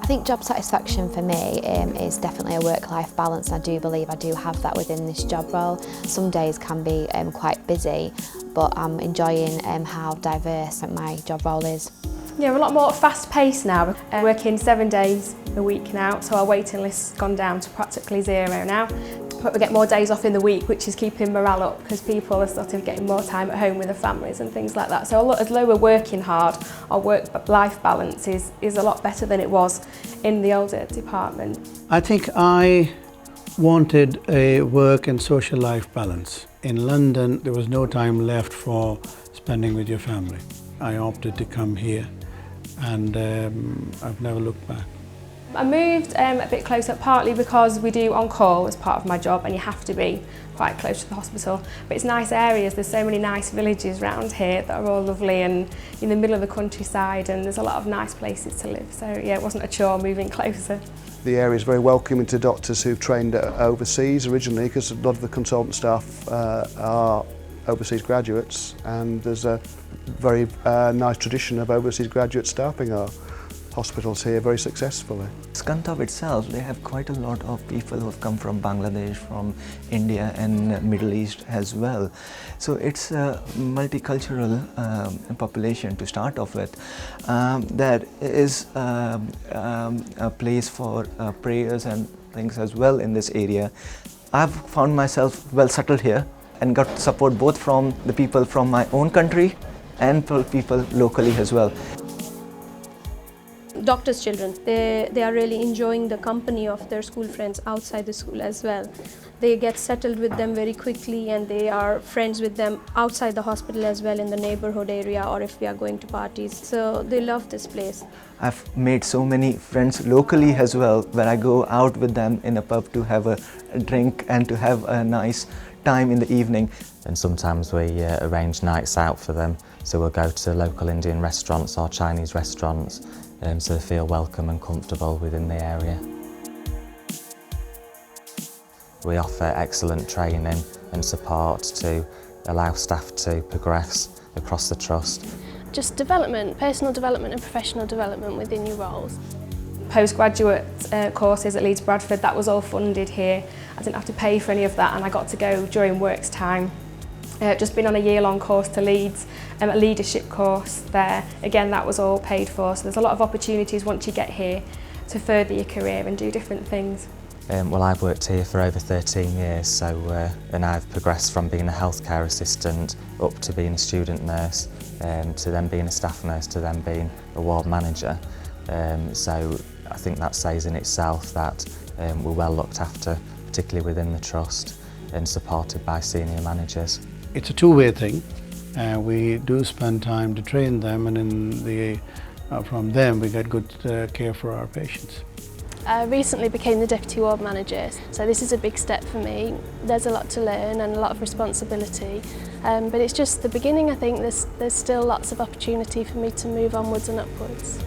I think job satisfaction for me is definitely a work-life balance, and I do believe I do have that within this job role. Some days can be quite busy, but I'm enjoying how diverse my job role is. Yeah, we're a lot more fast-paced now. We're working 7 days a week now, so our waiting list's gone down to practically zero now. But we get more days off in the week, which is keeping morale up because people are sort of getting more time at home with their families and things like that. So although we're working hard, our work-life balance is a lot better than it was in the older department. I think I wanted a work and social life balance. In London, there was no time left for spending with your family. I opted to come here, and I've never looked back. I moved a bit closer, partly because we do on-call as part of my job and you have to be quite close to the hospital. But it's nice areas, there's so many nice villages around here that are all lovely and in the middle of the countryside, and there's a lot of nice places to live. So yeah, it wasn't a chore moving closer. The area is very welcoming to doctors who've trained overseas originally, because a lot of the consultant staff are overseas graduates, and there's a very nice tradition of overseas graduates staffing our hospitals here very successfully. Scunthorpe itself, they have quite a lot of people who have come from Bangladesh, from India and Middle East as well. So it's a multicultural population to start off with. There is a place for prayers and things as well in this area. I've found myself well settled here and got support both from the people from my own country and for people locally as well. Doctors' children, they are really enjoying the company of their school friends outside the school as well. They get settled with them very quickly, and they are friends with them outside the hospital as well, in the neighborhood area, or if we are going to parties. So they love this place. I've made so many friends locally as well, where I go out with them in a pub to have a drink and to have a nice time in the evening. And sometimes we arrange nights out for them, so we'll go to local Indian restaurants or Chinese restaurants, so they feel welcome and comfortable within the area. We offer excellent training and support to allow staff to progress across the trust. Just development, personal development and professional development within your roles. Postgraduate courses at Leeds Bradford, that was all funded here. I didn't have to pay for any of that, and I got to go during works time. Just been on a year-long course to Leeds, a leadership course there. Again, that was all paid for, so there's a lot of opportunities once you get here to further your career and do different things. Well, I've worked here for over 13 years, and I've progressed from being a healthcare assistant up to being a student nurse, to then being a staff nurse, to then being a ward manager. So I think that says in itself that we're well looked after, particularly within the trust, and supported by senior managers. It's a two-way thing. We do spend time to train them, and from them we get good care for our patients. I recently became the Deputy Ward Manager, so this is a big step for me. There's a lot to learn and a lot of responsibility, but it's just the beginning. I think there's still lots of opportunity for me to move onwards and upwards.